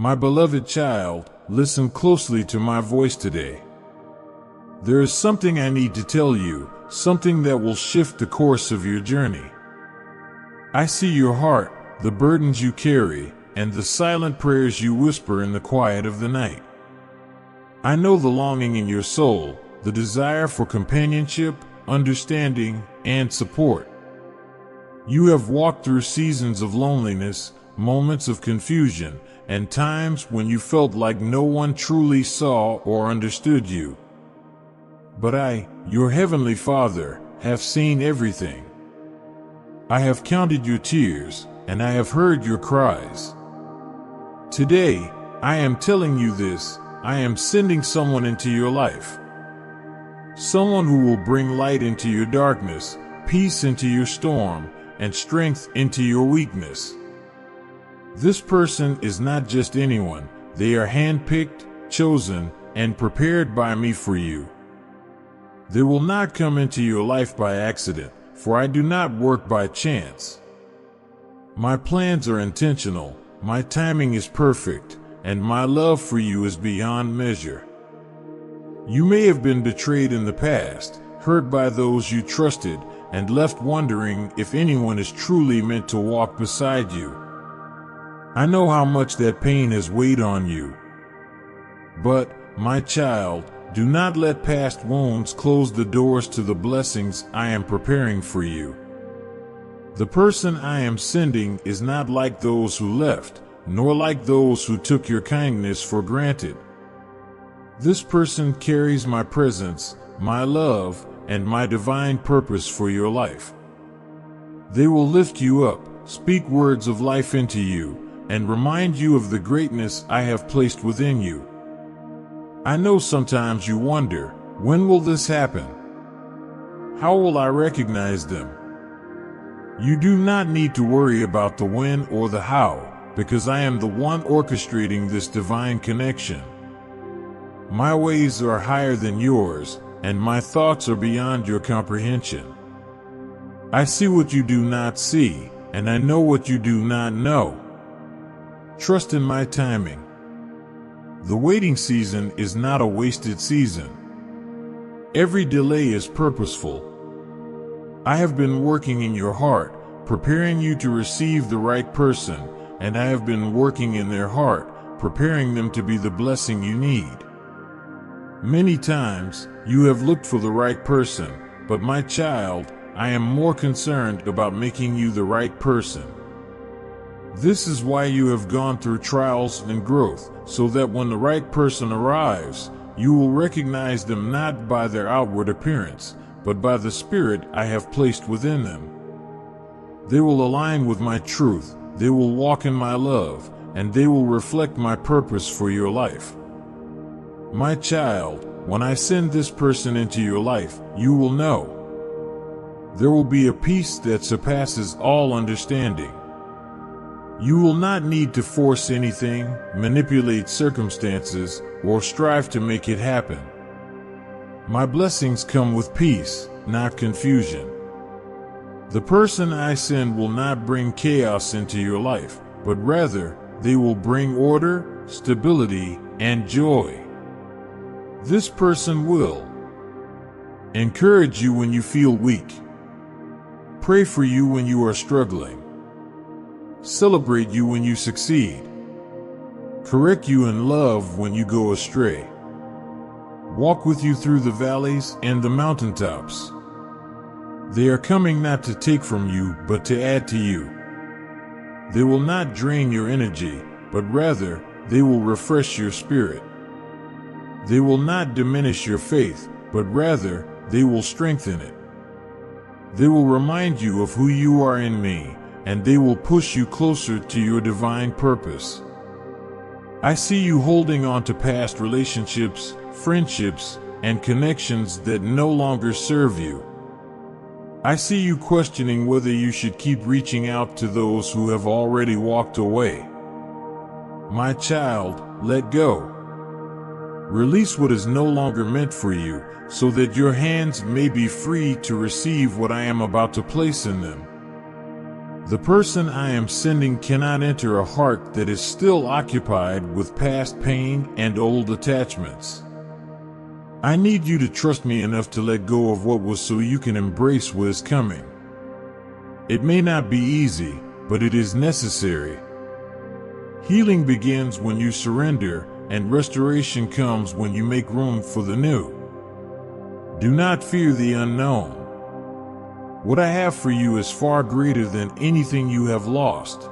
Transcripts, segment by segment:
My beloved child, listen closely to my voice today. There is something I need to tell you, something that will shift the course of your journey. I see your heart, the burdens you carry, and the silent prayers you whisper in the quiet of the night. I know the longing in your soul, the desire for companionship, understanding, and support. You have walked through seasons of loneliness, moments of confusion, and times when you felt like no one truly saw or understood you. But I, your heavenly Father, have seen everything. I have counted your tears, and I have heard your cries. Today, I am telling you this. I am sending someone into your life. Someone who will bring light into your darkness, peace into your storm, and strength into your weakness. This person is not just anyone. They are handpicked, chosen, and prepared by me for you. They will not come into your life by accident, for I do not work by chance. My plans are intentional, my timing is perfect, and my love for you is beyond measure. You may have been betrayed in the past, hurt by those you trusted, and left wondering if anyone is truly meant to walk beside you. I know how much that pain has weighed on you. But, my child, do not let past wounds close the doors to the blessings I am preparing for you. The person I am sending is not like those who left, nor like those who took your kindness for granted. This person carries my presence, my love, and my divine purpose for your life. They will lift you up, speak words of life into you, and remind you of the greatness I have placed within you. I know sometimes you wonder, when will this happen? How will I recognize them? You do not need to worry about the when or the how, because I am the one orchestrating this divine connection. My ways are higher than yours, and my thoughts are beyond your comprehension. I see what you do not see, and I know what you do not know. Trust in my timing. The waiting season is not a wasted season. Every delay is purposeful. I have been working in your heart, preparing you to receive the right person, and I have been working in their heart, preparing them to be the blessing you need. Many times, you have looked for the right person, but my child, I am more concerned about making you the right person. This is why you have gone through trials and growth, so that when the right person arrives, you will recognize them not by their outward appearance, but by the spirit I have placed within them. They will align with my truth, they will walk in my love, and they will reflect my purpose for your life. My child, when I send this person into your life, you will know. There will be a peace that surpasses all understanding. You will not need to force anything, manipulate circumstances, or strive to make it happen. My blessings come with peace, not confusion. The person I send will not bring chaos into your life, but rather, they will bring order, stability, and joy. This person will encourage you when you feel weak, pray for you when you are struggling, celebrate you when you succeed, correct you in love when you go astray, walk with you through the valleys and the mountaintops. They are coming not to take from you, but to add to you. They will not drain your energy, but rather, they will refresh your spirit. They will not diminish your faith, but rather, they will strengthen it. They will remind you of who you are in me, and they will push you closer to your divine purpose. I see you holding on to past relationships, friendships, and connections that no longer serve you. I see you questioning whether you should keep reaching out to those who have already walked away. My child, let go. Release what is no longer meant for you, so that your hands may be free to receive what I am about to place in them. The person I am sending cannot enter a heart that is still occupied with past pain and old attachments. I need you to trust me enough to let go of what was so you can embrace what is coming. It may not be easy, but it is necessary. Healing begins when you surrender, and restoration comes when you make room for the new. Do not fear the unknown. What I have for you is far greater than anything you have lost.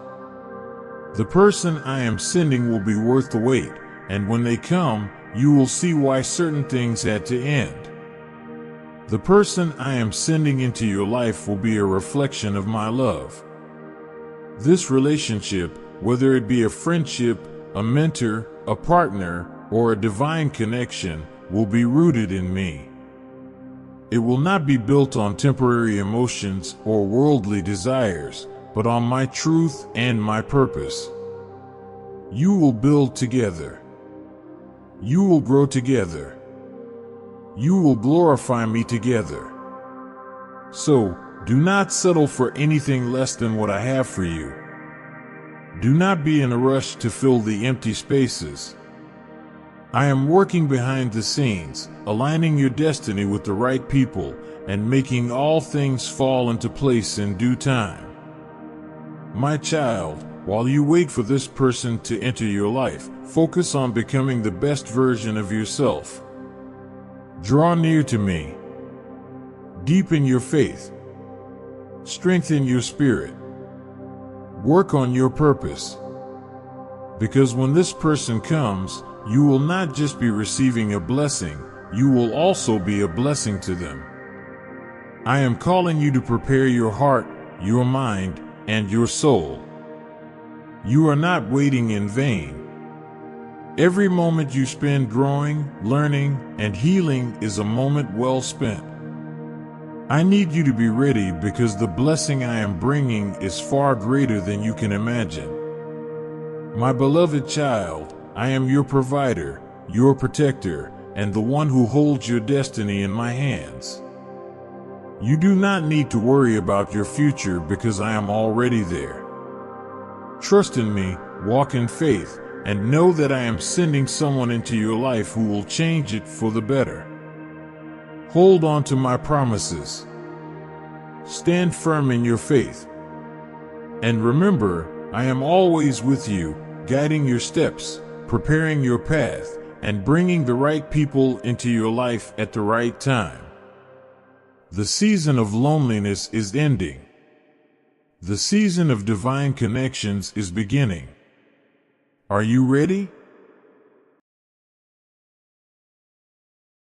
The person I am sending will be worth the wait, and when they come, you will see why certain things had to end. The person I am sending into your life will be a reflection of my love. This relationship, whether it be a friendship, a mentor, a partner, or a divine connection, will be rooted in me. It will not be built on temporary emotions or worldly desires, but on my truth and my purpose. You will build together. You will grow together. You will glorify me together. So, do not settle for anything less than what I have for you. Do not be in a rush to fill the empty spaces. I am working behind the scenes, aligning your destiny with the right people, and making all things fall into place in due time. My child, while you wait for this person to enter your life, focus on becoming the best version of yourself. Draw near to me. Deepen your faith. Strengthen your spirit. Work on your purpose. Because when this person comes, you will not just be receiving a blessing, you will also be a blessing to them. I am calling you to prepare your heart, your mind, and your soul. You are not waiting in vain. Every moment you spend growing, learning, and healing is a moment well spent. I need you to be ready because the blessing I am bringing is far greater than you can imagine. My beloved child, I am your provider, your protector, and the one who holds your destiny in my hands. You do not need to worry about your future because I am already there. Trust in me, walk in faith, and know that I am sending someone into your life who will change it for the better. Hold on to my promises. Stand firm in your faith. And remember, I am always with you, guiding your steps, preparing your path, and bringing the right people into your life at the right time. The season of loneliness is ending. The season of divine connections is beginning. Are you ready?